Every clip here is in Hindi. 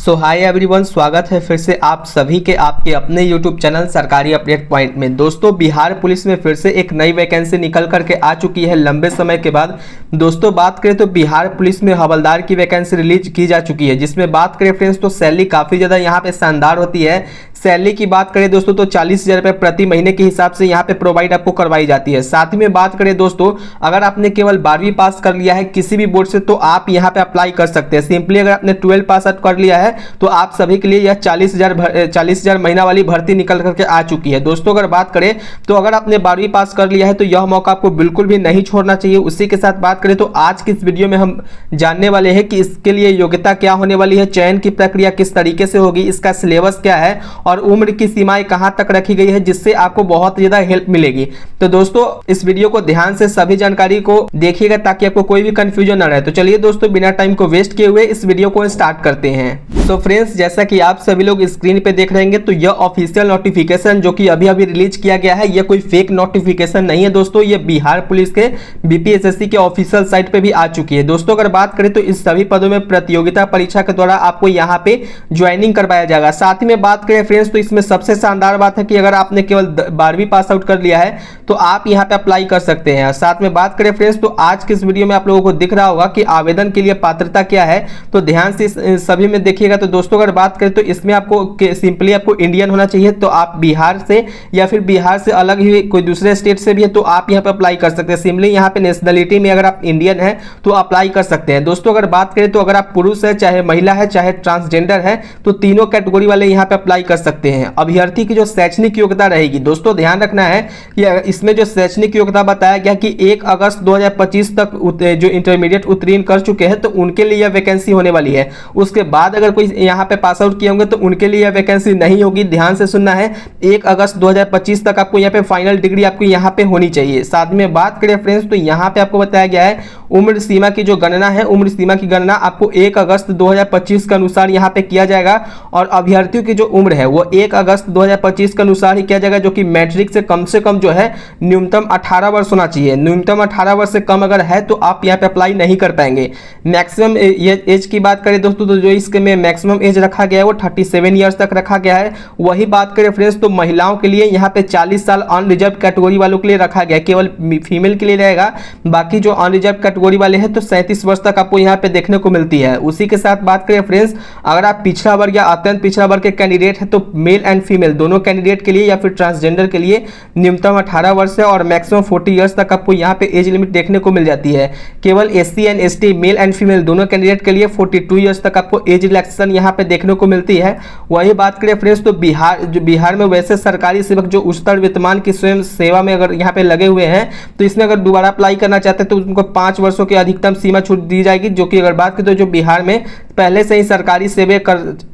सो हाय एवरीवन, स्वागत है फिर से आप सभी के आपके अपने यूट्यूब चैनल सरकारी अपडेट पॉइंट में। दोस्तों, बिहार पुलिस में फिर से एक नई वैकेंसी निकल करके आ चुकी है लंबे समय के बाद। दोस्तों, बात करें तो बिहार पुलिस में हवलदार की वैकेंसी रिलीज की जा चुकी है, जिसमें बात करें फ्रेंड्स तो सैलरी काफ़ी ज़्यादा यहाँ पे शानदार होती है। सैलरी की बात करें दोस्तों तो 40,000 रुपये प्रति महीने के हिसाब से यहाँ पे प्रोवाइड आपको करवाई जाती है। साथ ही में बात करें दोस्तों, अगर आपने केवल 12वीं पास कर लिया है किसी भी बोर्ड से तो आप यहाँ पे अप्लाई कर सकते हैं। सिंपली अगर आपने 12 पास आउट कर लिया है तो आप सभी के लिए यह 40,000 महीना वाली भर्ती निकल करके आ चुकी है। दोस्तों, अगर बात करें तो अगर आपने 12वीं पास कर लिया है तो यह मौका आपको बिल्कुल भी नहीं छोड़ना चाहिए। उसी के साथ बात करें तो आज की इस वीडियो में हम जानने वाले हैं कि इसके लिए योग्यता क्या होने वाली है, चयन की प्रक्रिया किस तरीके से होगी, इसका सिलेबस क्या है और उम्र की सीमाएं कहां तक रखी गई है, जिससे आपको बहुत ज्यादा हेल्प मिलेगी। तो दोस्तों, इस वीडियो को ध्यान से सभी जानकारी को देखिएगा ताकि आपको कोई भी कंफ्यूजन न रहे। तो चलिए दोस्तों, बिना टाइम को वेस्ट किए हुए इस वीडियो को स्टार्ट करते हैं। तो फ्रेंड्स, जैसा कि आप सभी लोग स्क्रीन पे देख रहे हैं तो यह ऑफिशियल नोटिफिकेशन जो कि अभी अभी रिलीज किया गया है, यह कोई फेक नोटिफिकेशन नहीं है दोस्तों। यह बिहार पुलिस के बीपीएसएससी के ऑफिशियल साइट पे भी आ चुकी है। दोस्तों, अगर बात करें तो इस सभी पदों में प्रतियोगिता परीक्षा के द्वारा आपको यहाँ पे ज्वाइनिंग करवाया जाएगा। साथ ही में बात करें फ्रेंड्स तो इसमें सबसे शानदार बात है कि अगर आपने केवल 12वीं पास आउट कर लिया है तो आप यहाँ पे अप्लाई कर सकते हैं। साथ में बात करें फ्रेंड्स तो आज के इस वीडियो में आप लोगों को दिख रहा होगा कि आवेदन के लिए पात्रता क्या है, तो ध्यान से सभी में देखिएगा। तो दोस्तों, अगर बात करें तो इसमें आपको सिंपली आपको इंडियन होना चाहिए, तो आप बिहार से या फिर बिहार से अलग ही कोई दूसरे स्टेट से भी है तो आप यहाँ पे अप्लाई कर सकते हैं। सिंपली यहाँ पे नेशनलिटी में अगर आप इंडियन है तो अप्लाई कर सकते हैं। दोस्तों, अगर बात करें तो अगर आप पुरुष है, चाहे महिला है, चाहे ट्रांसजेंडर है, तो तीनों कैटेगरी वाले यहाँ पे अप्लाई कर सकते हैं। अभ्यर्थी की जो शैक्षणिक योग्यता रहेगी, दोस्तों ध्यान रखना है कि इसमें जो शैक्षणिक योग्यता बताया गया कि 1 अगस्त 2025 तक जो इंटरमीडिएट उत्तीर्ण कर चुके हैं तो उनके लिए यह वैकेंसी होने वाली है। उसके बाद अगर कोई यहाँ पे पास आउट किए होंगे तो उनके लिए यह वैकेंसी नहीं होगी। ध्यान से सुनना है, 1 अगस्त 2025 तक आपको यहाँ पे फाइनल डिग्री आपको यहाँ पे होनी चाहिए। साथ में बात करें फ्रेंड्स तो यहाँ पे आपको बताया गया है उम्र सीमा की जो गणना है, उम्र सीमा की गणना आपको 1 अगस्त 2025 के अनुसार यहाँ पे किया जाएगा और अभ्यर्थियों की जो उम्र है वो 1 अगस्त 2025 के अनुसार ही किया जाएगा, जो कि मैट्रिक से कम जो है न्यूनतम 18 वर्ष होना चाहिए। न्यूनतम 18 वर्ष से कम अगर है तो आप यहाँ पे अप्लाई नहीं कर पाएंगे। मैक्सिमम एज की बात करें दोस्तों तो जो इसके में मैक्सिमम एज रखा गया है वो 37 ईयर्स तक रखा गया है। वही बात करें फ्रेंड्स तो महिलाओं के लिए यहाँ पे 40 साल अनरिजर्व कैटेगरी वालों के लिए रखा गया है, केवल फीमेल के लिए रहेगा। बाकी जो अनरिजर्व कैटेगरी वाले हैं तो 37 वर्ष तक आपको यहाँ पे देखने को मिलती है। उसी के साथ बात करें फ्रेंड्स, अगर आप पिछड़ा वर्ग या अत्यंत पिछड़ा वर्ग के कैंडिडेट है तो मेल एंड फीमेल दोनों कैंडिडेट के लिए या फिर ट्रांसजेंडर के लिए न्यूनतम 18 वर्ष है और मैक्सिमम 40 ईयर्स तक आपको यहाँ पे एज लिमिट देखने को मिल जाती है। केवल SC and ST male and female दोनों कैंडिडेट के लिए 42 ईयर्स तक आपको एज रिलैक्सेशन यहाँ पे देखने को मिलती है। वही बात करें फ्रेंड्स तो बिहार में वैसे सरकारी सेवक जो उच्चतर वेतनमान की स्वयं सेवा में अगर यहाँ पे लगे हुए हैं तो इसमें अगर दोबारा अप्लाई करना चाहते हैं तो उनको 5 वर्षों की अधिकतम सीमा छूट दी जाएगी, जो कि अगर बात करें तो जो बिहार में पहले से ही सरकारी सेवा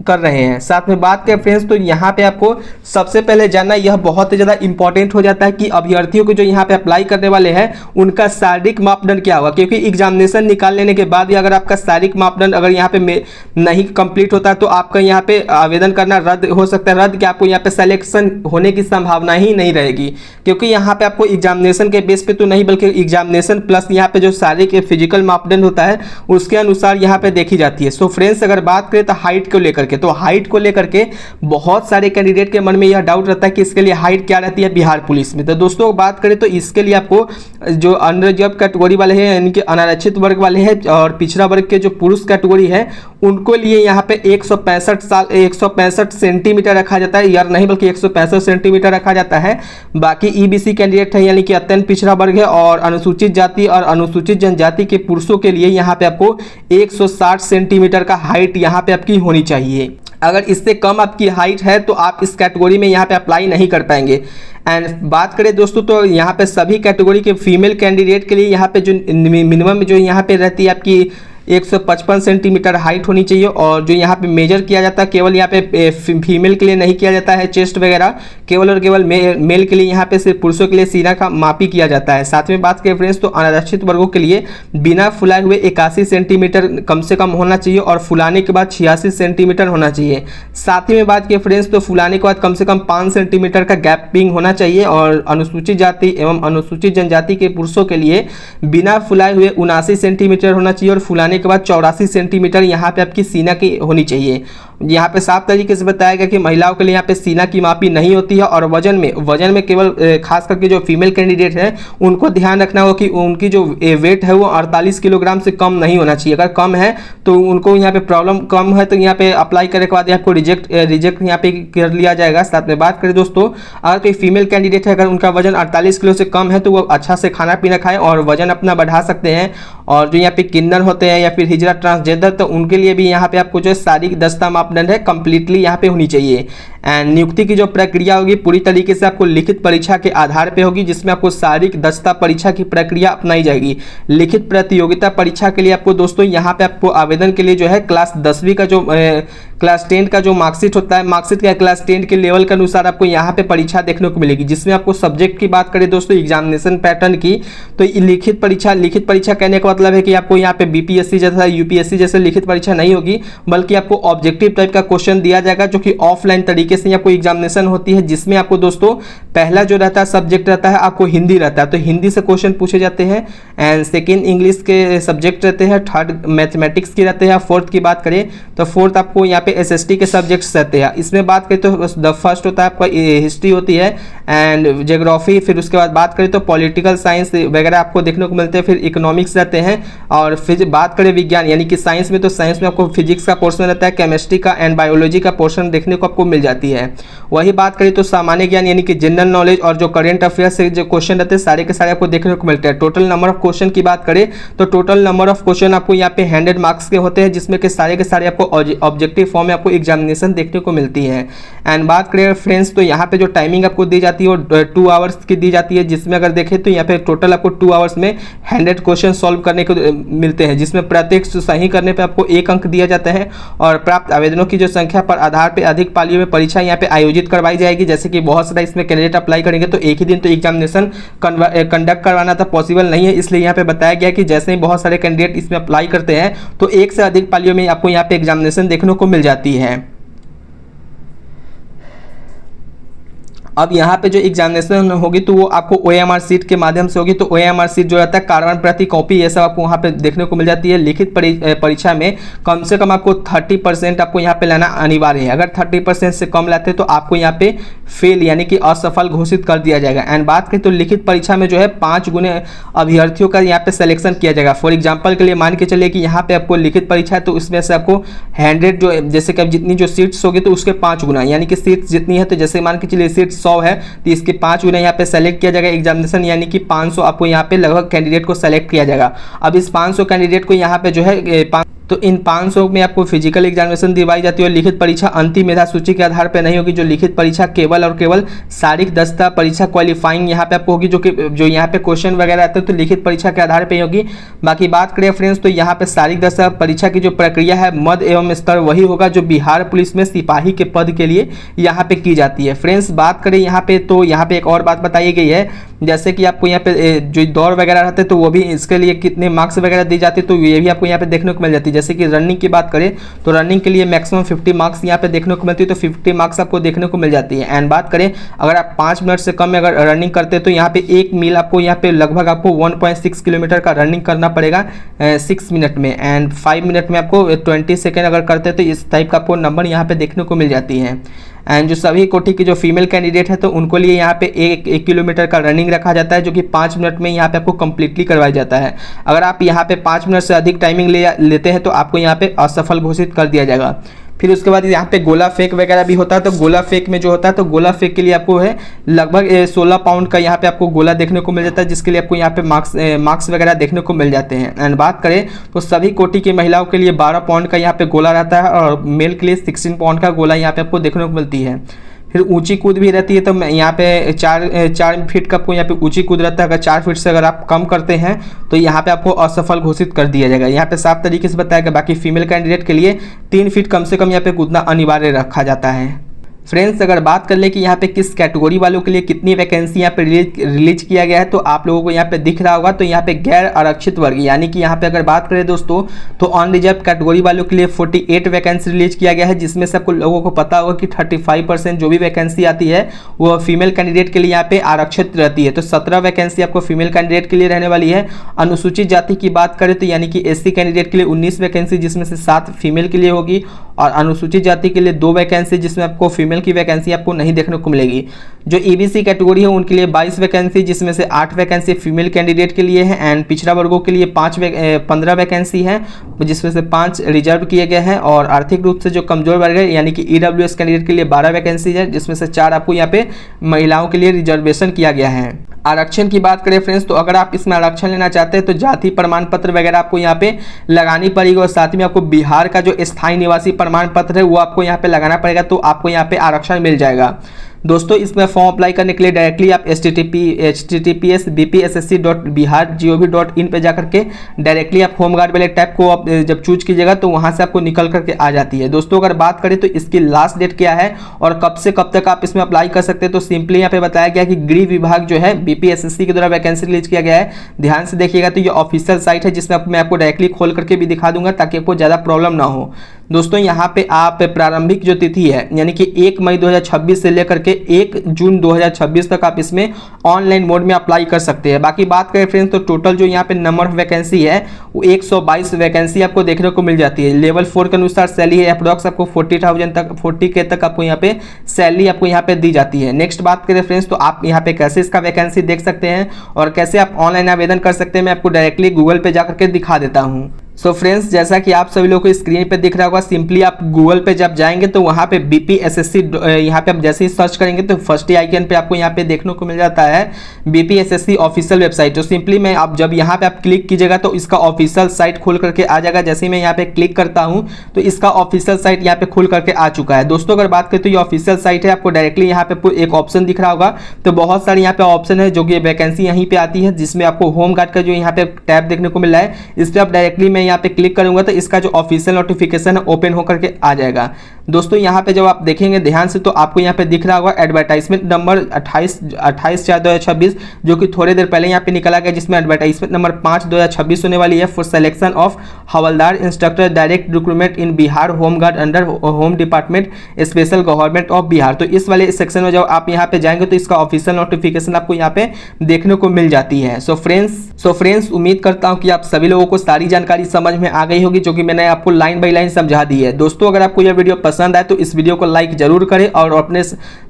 कर रहे हैं। साथ में बात करें फ्रेंड्स तो यहाँ पे आपको सबसे पहले जानना यह बहुत ज़्यादा इंपॉर्टेंट हो जाता है कि अभ्यर्थियों को जो यहाँ पे अप्लाई करने वाले हैं उनका शारीरिक मापदंड क्या होगा, क्योंकि एग्जामिनेशन निकाल लेने के बाद अगर आपका शारीरिक मापदंड अगर यहाँ पे नहीं कंप्लीट होता तो आपका यहाँ पे आवेदन करना रद्द हो सकता है। रद्द क्या, आपको यहाँ पे सिलेक्शन होने की संभावना ही नहीं रहेगी, क्योंकि यहाँ पे आपको एग्जामिनेशन के बेस पे तो नहीं बल्कि एग्जामिनेशन प्लस यहाँ पे जो शारीरिक फिजिकल मापदंड होता है उसके अनुसार यहाँ पे देखी जाती है। सो फ्रेंड्स, अगर बात करें तो हाइट को लेकर के, तो हाइट को लेकर के बहुत सारे कैंडिडेट के मन में यह डाउट रहता है कि इसके लिए हाइट क्या रहती है बिहार पुलिस में। तो दोस्तों, बात करें तो इसके लिए आपको जो अनरिजर्व कैटेगरी वाले हैं यानी कि अनारक्षित वर्ग वाले हैं और पिछड़ा वर्ग के जो पुरुष कैटेगरी है उनको लिए यहाँ पे 165 सेंटीमीटर रखा जाता है, यार नहीं बल्कि 165 सेंटीमीटर रखा जाता है। बाकी ईबीसी कैंडिडेट है यानी कि अत्यंत पिछड़ा वर्ग है और अनुसूचित जाति और अनुसूचित जनजाति के पुरुषों के लिए यहाँ पे आपको 160 सेंटीमीटर का हाइट यहाँ पे आपकी होनी चाहिए। अगर इससे कम आपकी हाइट है तो आप इस कैटेगरी में यहाँ पे अप्लाई नहीं कर पाएंगे। एंड बात करें दोस्तों तो यहाँ पे सभी कैटेगरी के फीमेल कैंडिडेट के लिए यहाँ पे जो मिनिमम जो यहाँ पे रहती है आपकी 155 सेंटीमीटर हाइट होनी चाहिए और जो यहाँ पे मेजर किया जाता है केवल यहाँ पे फीमेल के लिए नहीं किया जाता है चेस्ट वगैरह, केवल और केवल मेल के लिए यहाँ पे सिर्फ पुरुषों के लिए सीना का मापी किया जाता है। साथ में बात करें फ्रेंड्स तो अनारक्षित वर्गों के लिए बिना फुलाए हुए 81 सेंटीमीटर कम से कम होना चाहिए और फुलाने के बाद 86 सेंटीमीटर होना चाहिए। साथ ही में बात करें फ्रेंड्स तो फुलाने के बाद कम से कम 5 सेंटीमीटर का गैपिंग होना चाहिए और अनुसूचित जाति एवं अनुसूचित जनजाति के पुरुषों के लिए बिना फुलाए हुए 79 सेंटीमीटर होना चाहिए और फुलाने के बाद 84 सेंटीमीटर यहाँ पे आपकी सीना की होनी चाहिए। यहाँ पे साफ तरीके से बताया गया कि महिलाओं के लिए यहाँ पे सीना की मापी नहीं होती है और वजन में केवल खास करके जो फीमेल कैंडिडेट है उनको ध्यान रखना होगा कि उनकी जो वेट है वो 48 किलोग्राम से कम नहीं होना चाहिए। अगर कम है तो उनको यहाँ पे प्रॉब्लम, कम है तो यहाँ पे अप्लाई करने के बाद आपको रिजेक्ट यहाँ पे कर लिया जाएगा। साथ में बात करें दोस्तों, अगर कोई फीमेल कैंडिडेट है, अगर उनका वजन 48 किलो से कम है तो वो अच्छा से खाना पीना खाए और वजन अपना बढ़ा सकते हैं। और जो यहाँ पे किन्नर होते हैं या फिर हिजरा ट्रांसजेंडर, तो उनके लिए भी यहाँ पे आपको जो शारीरिक दक्षता मापदंड है कंप्लीटली यहाँ पे होनी चाहिए। एंड नियुक्ति की जो प्रक्रिया होगी पूरी तरीके से आपको लिखित परीक्षा के आधार पे होगी, जिसमें आपको शारीरिक दक्षता परीक्षा की प्रक्रिया अपनाई जाएगी। लिखित प्रतियोगिता परीक्षा के लिए आपको दोस्तों यहाँ पे आपको आवेदन के लिए जो है क्लास 10वीं का जो क्लास 10 का जो मार्कशीट होता है, मार्कशीट का क्लास 10 के लेवल के अनुसार आपको यहाँ पे परीक्षा देखने को मिलेगी। जिसमें आपको सब्जेक्ट की बात करें दोस्तों एग्जामिनेशन पैटर्न की, तो लिखित परीक्षा कहने का मतलब है कि आपको यहाँ पे बीपीएससी जैसा यूपीएससी जैसे लिखित परीक्षा नहीं होगी, बल्कि आपको ऑब्जेक्टिव टाइप का क्वेश्चन दिया जाएगा जो कि ऑफलाइन तरीके से आपको एग्जामिनेशन होती है। जिसमें आपको दोस्तों पहला जो रहता है सब्जेक्ट रहता है आपको हिंदी रहता है, तो हिंदी से क्वेश्चन पूछे जाते हैं। एंड सेकेंड इंग्लिश के सब्जेक्ट रहते हैं, थर्ड मैथमेटिक्स की रहते हैं। फोर्थ की बात करें तो फोर्थ आपको यहाँ पे एसएसटी के सब्जेक्ट्स रहते हैं। इसमें बात करें तो द फर्स्ट होता है आपका हिस्ट्री होती है एंड ज्योग्राफी, फिर उसके बाद बात करें तो पॉलिटिकल साइंस वगैरह आपको देखने को मिलते हैं, फिर इकोनॉमिक्स रहते हैं। और फिर बात करें विज्ञान यानी कि साइंस में, तो साइंस में आपको फिजिक्स का पोर्शन रहता है, केमिस्ट्री का एंड बायोलॉजी का पोर्शन देखने को आपको मिल जाती है। वही बात करें तो सामान्य ज्ञान यानी कि जनरल नॉलेज और जो करेंट अफेयर्स से जो क्वेश्चन रहते हैं सारे के सारे आपको देखने को मिलते हैं। टोटल नंबर ऑफ क्वेश्चन की बात करें तो टोटल नंबर ऑफ क्वेश्चन आपको यहाँ पे 100 मार्क्स के होते हैं, जिसमें के सारे आपको ऑब्जेक्टिव फॉर्म में आपको एग्जामिनेशन देखने को मिलती है। एंड बात करें फ्रेंड्स तो यहाँ पे जो टाइमिंग आपको दी जाती है वो 2 आवर्स की दी जाती है, जिसमें अगर देखें तो यहाँ पे टोटल आपको 2 आवर्स में 100 क्वेश्चन सॉल्व करने को मिलते हैं, जिसमें प्रत्येक सही करने पे आपको 1 अंक दिया जाता है। और प्राप्त आवेदनों की जो संख्या पर आधार पे अधिक पालियों में परीक्षा यहाँ पे आयोजित करवाई जाएगी। जैसे कि बहुत सारा इसमें कैंडिडेट अप्लाई करेंगे तो एक ही दिन तो एग्जामिनेशन कंडक्ट करवाना था पॉसिबल नहीं है, इसलिए यहाँ पे बताया गया कि जैसे ही बहुत सारे कैंडिडेट इसमें अप्लाई करते हैं तो 1 से अधिक पालियों में आपको यहाँ पे एग्जामिनेशन देखने को मिल जाती है। अब यहाँ पे जो एग्जामिनेशन होगी तो वो आपको OMR सीट के माध्यम से होगी। तो OMR सीट जो रहता है कार्बन प्रति कॉपी ये सब आपको वहाँ पे देखने को मिल जाती है। लिखित परीक्षा में कम से कम आपको 30% आपको यहाँ पे लाना अनिवार्य है। अगर 30% से कम लाते हैं तो आपको यहाँ पे फेल यानी कि असफल घोषित कर दिया जाएगा। एंड बात करें तो लिखित परीक्षा में जो है 5 गुने अभ्यर्थियों का यहाँ पे सिलेक्शन किया जाएगा। फॉर एग्जाम्पल के लिए मान के चलिए कि यहाँ पे आपको लिखित परीक्षा है तो उसमें से आपको 100 जो जैसे कि जितनी जो सीट्स होगी तो उसके 5 गुना यानी कि सीट्स जितनी है तो जैसे मान के चलिए सीट 100 है तो इसके 5 गुना यहाँ पे सेलेक्ट किया जाएगा एग्जामिनेशन, यानी कि 500 आपको यहाँ पे लगभग कैंडिडेट को सेलेक्ट किया जाएगा। अब इस 500 कैंडिडेट को यहाँ पे जो है तो इन 500 में आपको फिजिकल एग्जामिनेशन दिलवाई जाती है। और लिखित परीक्षा अंतिम मेधा सूची के आधार पर नहीं होगी। जो लिखित परीक्षा केवल और केवल शारीरिक दक्षता परीक्षा क्वालिफाइंग यहाँ पे आपको होगी, जो यहाँ पे क्वेश्चन वगैरह आते हैं तो लिखित परीक्षा के आधार पर ही होगी। बाकी बात करें फ्रेंड्स तो यहाँ पे शारीरिक दक्षता परीक्षा की जो प्रक्रिया है मध्य एवं स्तर वही होगा जो बिहार पुलिस में सिपाही के पद के लिए यहाँ पे की जाती है। फ्रेंड्स बात करें यहाँ पे तो यहाँ पे एक और बात बताई गई है, जैसे कि आपको यहाँ पे जो दौड़ वगैरह रहते हैं तो वो भी इसके लिए कितने मार्क्स वगैरह दी जाती है तो ये भी आपको यहाँ पे देखने को मिल जाती है। जैसे कि रनिंग की बात करें तो रनिंग के लिए मैक्सिमम 50 मार्क्स यहाँ पे देखने को मिलती है, तो 50 मार्क्स आपको देखने को मिल जाती है। एंड बात करें अगर आप 5 मिनट से कम में अगर रनिंग करते हैं तो यहाँ पे 1 मील आपको यहाँ पे लगभग आपको 1.6 किलोमीटर का रनिंग करना पड़ेगा 6 मिनट में। एंड 5 मिनट में आपको 20 सेकेंड अगर करते हैं तो इस टाइप का आपको नंबर यहाँ पे देखने को मिल जाती है। एंड जो सभी कोटि की जो फीमेल कैंडिडेट है तो उनको लिए यहाँ पे 1 किलोमीटर का रनिंग रखा जाता है, जो कि 5 मिनट में यहाँ पे आपको कंप्लीटली करवाया जाता है। अगर आप यहाँ पे 5 मिनट से अधिक टाइमिंग लेते हैं तो आपको यहाँ पे असफल घोषित कर दिया जाएगा। फिर उसके बाद यहाँ पे गोला फेंक वगैरह भी होता है, तो गोला फेंक में जो होता है तो गोला फेंक के लिए आपको है लगभग 16 पाउंड का यहाँ पे आपको गोला देखने को मिल जाता है, जिसके लिए आपको यहाँ पे मार्क्स वगैरह देखने को मिल जाते हैं। एंड बात करें तो सभी कोटि की महिलाओं के लिए 12 पाउंड का यहाँ पे गोला रहता है और मेल के लिए 16 पाउंड का गोला यहाँ पे आपको देखने को मिलती है। फिर ऊंची कूद भी रहती है, तो यहाँ पे 4 फीट का आपको यहाँ पे ऊंची कूद रहता है। अगर 4 फीट से अगर आप कम करते हैं तो यहाँ पे आपको असफल घोषित कर दिया जाएगा। यहाँ पे साफ तरीके से बताया गया। बाकी फीमेल कैंडिडेट के लिए 3 फीट कम से कम यहाँ पे कूदना अनिवार्य रखा जाता है। फ्रेंड्स अगर बात कर ले कि यहाँ पे किस कैटेगरी वालों के लिए कितनी वैकेंसी यहाँ पे रिलीज किया गया है तो आप लोगों को यहाँ पे दिख रहा होगा। तो यहाँ पे गैर आरक्षित वर्ग यानी कि यहाँ पे अगर बात करें दोस्तों तो अनरिजर्व कैटेगरी वालों के लिए 48 वैकेंसी रिलीज किया गया है, जिसमें से आपको लोगों को पता होगा कि 35% जो भी वैकेंसी आती है वो फीमेल कैंडिडेट के लिए यहाँ पे आरक्षित रहती है। तो 17 वैकेंसी आपको फीमेल कैंडिडेट के लिए रहने वाली है। अनुसूचित जाति की बात करें तो यानी कि SC कैंडिडेट के लिए 19 वैकेंसी जिसमें से 7 फीमेल के लिए होगी और अनुसूचित जाति के लिए 2 वैकेंसी जिसमें आपको फीमेल की वैकेंसी आपको नहीं देखने को मिलेगी। जो EBC कैटेगरी है उनके लिए 22 वैकेंसी जिसमें से 8 वैकेंसी फीमेल कैंडिडेट के लिए है एंड पिछड़ा वर्गों के लिए 15 वैकेंसी है जिसमें से 5 रिजर्व किए गए हैं और आर्थिक रूप से जो कमजोर वर्ग है यानी कि EWS कैंडिडेट के लिए 12 वैकेंसी है जिसमें से 4 आपको यहाँ पे महिलाओं के लिए रिजर्वेशन किया गया है। आरक्षण की बात करें फ्रेंड्स तो अगर आप इसमें आरक्षण लेना चाहते हैं तो जाति प्रमाण पत्र वगैरह आपको यहाँ पे लगानी पड़ेगी और साथ में आपको बिहार का जो स्थायी निवासी प्रमाण पत्र है वो आपको यहाँ पे लगाना पड़ेगा, तो आपको यहाँ पे आरक्षण मिल जाएगा। दोस्तों इसमें फॉर्म अप्लाई करने के लिए डायरेक्टली आप https://bpssi.bihar.gov.in पे जाकर के डायरेक्टली आप होमगार्ड वाले टैब को आप जब चूज कीजिएगा तो वहां से आपको निकल करके आ जाती है। दोस्तों अगर बात करें तो इसकी लास्ट डेट क्या है और कब से कब तक आप इसमें अप्लाई कर सकते हैं तो सिंपली यहाँ पे बताया गया कि गृह विभाग जो है BPSSI के द्वारा वैकेंसी रिलीज किया गया है। ध्यान से देखिएगा तो ये ऑफिशियल साइट है जिसमें मैं आपको डायरेक्टली खोल करके भी दिखा दूंगा ताकि आपको ज़्यादा प्रॉब्लम ना हो। दोस्तों यहाँ पे आप प्रारंभिक जो तिथि है यानी कि 1 मई 2026 से लेकर के 1 जून 2026 तक आप इसमें ऑनलाइन मोड में अप्लाई कर सकते हैं। बाकी बात करें फ्रेंड्स तो टोटल जो यहाँ पे नंबर ऑफ वैकेंसी है वो 122 वैकेंसी आपको देखने को मिल जाती है। लेवल 4 के अनुसार सैलरी है अप्रॉक्स आपको 40,000 तक 40K तक आपको यहाँ पे सैलरी आपको यहाँ पे दी जाती है। नेक्स्ट बात करें फ्रेंड्स तो आप यहाँ पे कैसे इसका वैकेंसी देख सकते हैं और कैसे आप ऑनलाइन आवेदन कर सकते हैं मैं आपको डायरेक्टली गूगल पे जाकर के दिखा देता हूँ। सो फ्रेंड्स जैसा कि आप सभी लोगों को स्क्रीन पे दिख रहा होगा, सिंपली आप गूगल पे जब जाएंगे तो वहाँ पे BPSSI यहाँ पे आप जैसे ही सर्च करेंगे तो फर्स्ट ही आइकन पे आपको यहाँ पे देखने को मिल जाता है BPSSI ऑफिशियल वेबसाइट। तो सिंपली मैं आप जब यहाँ पे आप क्लिक कीजिएगा तो इसका ऑफिशियल साइट खोल करके आ जाएगा। जैसे ही मैं यहाँ पे क्लिक करता हूँ तो इसका ऑफिशियल साइट यहाँ पे खुल करके आ चुका है। दोस्तों अगर बात करें तो ये ऑफिशियल साइट है, आपको डायरेक्टली यहाँ पे एक ऑप्शन दिख रहा होगा तो बहुत सारे यहाँ पे ऑप्शन है जो कि वैकेंसी यहीं पे आती है जिसमें आपको होम गार्ड का जो यहाँ पे टैब देखने को मिल रहा है इस पर आप डायरेक्टली मैं यहाँ पे क्लिक करूंगा तो इसका जो ऑफिशियल नोटिफिकेशन है ओपन होकर के आ जाएगा। दोस्तों यहाँ पे जब आप देखेंगे ध्यान से तो आपको यहाँ पे दिख रहा होगा एडवर्टाइजमेंट नंबर 28/4/2026 जो कि थोड़ी देर पहले यहाँ पे निकला गया जिसमें एडवर्टाइजमेंट नंबर 5/2026 होने वाली है for selection of havildar instructor direct recruitment in Bihar home guard under home department special government of Bihar. तो इस वाले सेक्शन में जब आप यहाँ पे जाएंगे तो इसका ऑफिशियल नोटिफिकेशन आपको यहाँ पे देखने को मिल जाती है। सो फ्रेंड्स उम्मीद करता हूँ कि आप सभी लोगों को सारी जानकारी समझ में आ गई होगी जो कि मैंने आपको लाइन बाय लाइन समझा दी है। दोस्तों अगर आपको यह वीडियो पसंद आए तो इस वीडियो को लाइक जरूर करें और अपने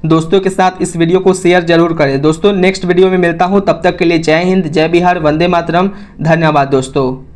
दोस्तों के साथ इस वीडियो को शेयर जरूर करें। दोस्तों नेक्स्ट वीडियो में मिलता हूं, तब तक के लिए जय हिंद, जय बिहार, वंदे मातरम। धन्यवाद दोस्तों।